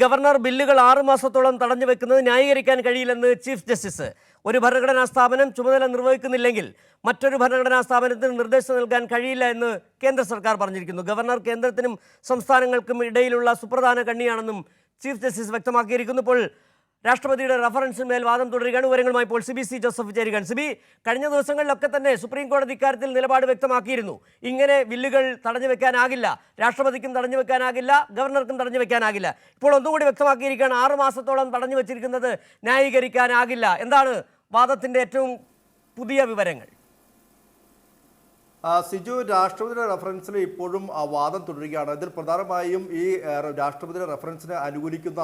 Governor ബില്ലുകൾ 6 മാസത്തോളം തടഞ്ഞു വെക്കുന്നത് ന്യായീകരിക്കാൻ കഴിയില്ലെന്ന് ചീഫ് ജസ്റ്റിസ്. ഒരു ഭരണഘടനാ സ്ഥാപനം ചുമതല നിർവഹിക്കുന്നില്ലെങ്കിൽ മറ്റൊരു ഭരണഘടനാ സ്ഥാപനത്തിന് നിർദ്ദേശം നൽകാൻ കഴിയില്ല എന്ന് കേന്ദ്ര സർക്കാർ പറഞ്ഞിരിക്കുന്നു. ഗവർണർ കേന്ദ്രത്തിനും സംസ്ഥാനങ്ങൾക്കും ഇടയിലുള്ള സുപ്രധാന കണ്ണിയാണെന്നും ചീഫ് ജസ്റ്റിസ് വ്യക്തമാക്കിയിരിക്കുന്നു. ഇപ്പോൾ രാഷ്ട്രപതിയുടെ റഫറൻസിന്മേൽ വാദം തുടരുകയാണ്. വിവരങ്ങളുമായി ഇപ്പോൾ സിബി ജോസഫ് ചേരുകയാണ്. സിബി, കഴിഞ്ഞ ദിവസങ്ങളിലൊക്കെ തന്നെ സുപ്രീം കോടതി ഇക്കാര്യത്തിൽ നിലപാട് വ്യക്തമാക്കിയിരുന്നു. ഇങ്ങനെ ബില്ലുകൾ തടഞ്ഞു വെക്കാനാകില്ല, രാഷ്ട്രപതിക്കും തടഞ്ഞു വെക്കാനാകില്ല, ഗവർണർക്കും തടഞ്ഞു വെക്കാനാകില്ല. ഇപ്പോൾ ഒന്നുകൂടി വ്യക്തമാക്കിയിരിക്കുകയാണ്, 6 മാസത്തോളം തടഞ്ഞു വെച്ചിരിക്കുന്നത് ന്യായീകരിക്കാനാകില്ല. എന്താണ് വാദത്തിന്റെ ഏറ്റവും പുതിയ വിവരങ്ങൾ? സിജു, രാഷ്ട്രപതിയുടെ റഫറൻസിൽ ഇപ്പോഴും വാദം തുടരുകയാണ്. ഇതിൽ പ്രധാനമായും ഈ രാഷ്ട്രപതിയുടെ റഫറൻസിനെ അനുകൂലിക്കുന്ന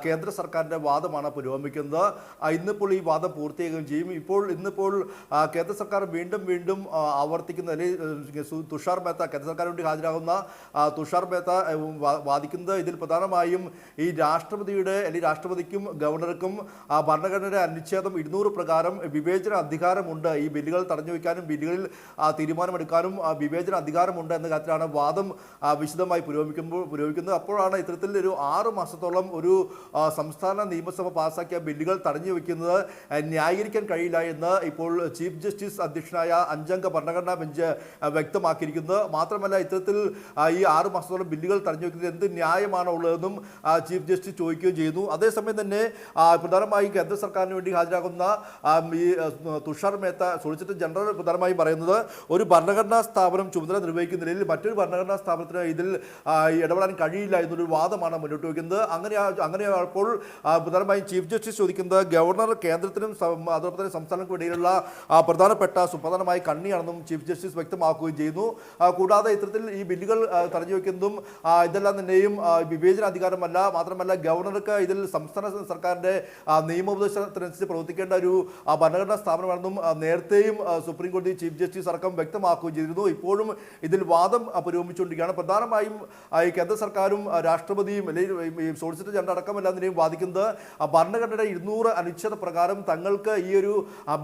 കേന്ദ്ര സർക്കാരിൻ്റെ വാദമാണ് പുരോഗമിക്കുന്നത്. ഇന്നിപ്പോൾ ഈ വാദം പൂർത്തിയാകുകയും ചെയ്യും. ഇന്നിപ്പോൾ കേന്ദ്ര സർക്കാർ വീണ്ടും ആവർത്തിക്കുന്ന, അല്ലെങ്കിൽ തുഷാർ മേത്ത, കേന്ദ്ര സർക്കാരിന് വേണ്ടി ഹാജരാകുന്ന തുഷാർ മേത്ത വാദിക്കുന്നത് ഇതിൽ പ്രധാനമായും ഈ രാഷ്ട്രപതിയുടെ, അല്ലെങ്കിൽ രാഷ്ട്രപതിക്കും ഗവർണർക്കും ഭരണഘടനയുടെ അനുച്ഛേദം 200 പ്രകാരം വിവേചന അധികാരമുണ്ട്. ഈ ബില്ലുകൾ തടഞ്ഞു വയ്ക്കാനും ബില്ലുകളിൽ തീരുമാനമെടുക്കാനും വിവേചന അധികാരമുണ്ട് എന്ന കാര്യത്തിലാണ് വാദം വിശദമായി പുരോഗമിക്കുന്നത്. അപ്പോഴാണ് ഇത്തരത്തിൽ ഒരു 6 മാസത്തോളം ഒരു സംസ്ഥാന നിയമസഭ പാസാക്കിയ ബില്ലുകൾ തടഞ്ഞു വയ്ക്കുന്നത് ന്യായീകരിക്കാൻ കഴിയില്ല എന്ന് ഇപ്പോൾ ചീഫ് ജസ്റ്റിസ് അധ്യക്ഷനായ 5-അംഗ ഭരണഘടനാ ബെഞ്ച് വ്യക്തമാക്കിയിരിക്കുന്നത്. മാത്രമല്ല, ഇത്തരത്തിൽ ഈ 6 മാസത്തോളം ബില്ലുകൾ തടഞ്ഞു വയ്ക്കുന്നത് എന്ത് ന്യായമാണ് ഉള്ളതെന്നും ചീഫ് ജസ്റ്റിസ് ചോദിക്കുകയും ചെയ്യുന്നു. അതേസമയം തന്നെ പ്രധാനമായും കേന്ദ്ര സർക്കാരിന് വേണ്ടി ഹാജരാകുന്ന ഈ തുഷാർ മേത്ത, സോളിസിറ്റർ ജനറൽ പ്രധാനമായും പറയുന്നത് ഒരു ഭരണഘടനാ സ്ഥാപനം ചുമതല നിർവഹിക്കുന്നതിൽ മറ്റൊരു ഭരണഘടനാ സ്ഥാപനത്തിന് ഇതിൽ ഇടപെടാൻ കഴിയില്ല എന്നൊരു വാദമാണ് മുന്നോട്ട് വയ്ക്കുന്നത്. അങ്ങനെയപ്പോൾ പ്രധാനമായും ചീഫ് ജസ്റ്റിസ് ചോദിക്കുന്നത് ഗവർണർ കേന്ദ്രത്തിനും അതോടൊപ്പം തന്നെ സംസ്ഥാനങ്ങൾക്കും ഇടയിലുള്ള പ്രധാനപ്പെട്ട സുപ്രധാനമായ കണ്ണിയാണെന്നും ചീഫ് ജസ്റ്റിസ് വ്യക്തമാക്കുകയും ചെയ്യുന്നു. കൂടാതെ ഇത്തരത്തിൽ ഈ ബില്ലുകൾ തടഞ്ഞു വയ്ക്കുന്നതും ഇതെല്ലാം തന്നെയും വിവേചന അധികാരമല്ല, മാത്രമല്ല ഗവർണർക്ക് ഇതിൽ സംസ്ഥാന സർക്കാരിൻ്റെ നിയമോപദേശത്തിനനുസരിച്ച് പ്രവർത്തിക്കേണ്ട ഒരു ഭരണഘടനാ സ്ഥാപനമാണെന്നും നേരത്തെയും സുപ്രീം കോടതി ചീഫ് ജസ്റ്റിസ് അടക്കം വ്യക്തമാക്കുകയും ചെയ്തിരുന്നു. ഇപ്പോഴും ഇതിൽ വാദം പുരോഗമിച്ചുകൊണ്ടിരിക്കുകയാണ്. പ്രധാനമായും ഈ കേന്ദ്ര സർക്കാരും രാഷ്ട്രപതിയും, അല്ലെങ്കിൽ സോളിസിറ്റർ ജനറൽ അടക്കമെല്ലാതിനെയും വാദിക്കുന്നത് ഭരണഘടനയുടെ 200 അനുച്ഛേദ പ്രകാരം തങ്ങൾക്ക് ഈ ഒരു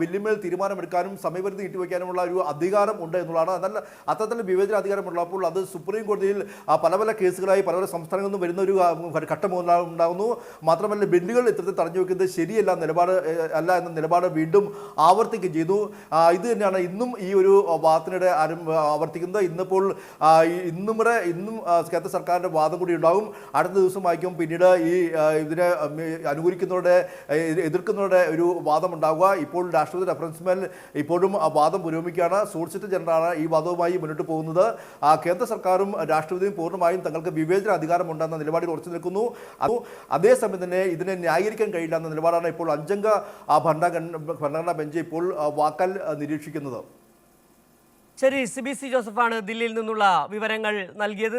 ബില്ലിന്മേൽ തീരുമാനമെടുക്കാനും സമയപരിധി നീട്ടിവെക്കാനുമുള്ള ഒരു അധികാരം ഉണ്ട് എന്നുള്ളതാണ്. എന്നാൽ അത്തരത്തിൽ വിവേചന അധികാരമുള്ളപ്പോൾ അത് സുപ്രീം കോടതിയിൽ പല കേസുകളായി പല സംസ്ഥാനങ്ങളിൽ നിന്നും വരുന്ന ഒരു ഘട്ടം ഉണ്ടാകുന്നു. മാത്രമല്ല, ബില്ലുകൾ ഇത്തരത്തിൽ തടഞ്ഞു വെക്കുന്നത് ശരിയല്ല എന്ന നിലപാട് വീണ്ടും ആവർത്തിക്കുകയും ചെയ്തു. ഇത് തന്നെയാണ് ഇന്നും ഈ ഒരു വാദത്തിനിടെ ആവർത്തിക്കുന്നത്. ഇന്നും കേന്ദ്ര സർക്കാരിൻ്റെ വാദം കൂടി ഉണ്ടാകും. അടുത്ത ദിവസമായിരിക്കും പിന്നീട് ഈ ഇതിനെ അനുകൂലിക്കുന്നവരുടെ എതിർക്കുന്നവരുടെ ഒരു വാദം ഉണ്ടാവുക. ഇപ്പോൾ രാഷ്ട്രപതി റഫറൻസ്മേൽ ഇപ്പോഴും വാദം പുരോഗമിക്കുകയാണ്. സോളിസിറ്റർ ജനറലാണ് ഈ വാദവുമായി മുന്നോട്ട് പോകുന്നത്. കേന്ദ്ര സർക്കാരും രാഷ്ട്രപതിയും പൂർണ്ണമായും തങ്ങൾക്ക് വിവേചന അധികാരമുണ്ടെന്ന നിലപാടിൽ ഉറച്ചു നിൽക്കുന്നു. അതേസമയം തന്നെ ഇതിനെ ന്യായീകരിക്കാൻ കഴിയില്ല എന്ന നിലപാടാണ് ഇപ്പോൾ 5-അംഗ ഭരണഘടനാ ബെഞ്ച് ഇപ്പോൾ വാക്കാൽ നിരീക്ഷിക്കുന്നത്. ശരി, സിബി ജോസഫാണ് ദില്ലിയിൽ നിന്നുള്ള വിവരങ്ങൾ നൽകിയത്.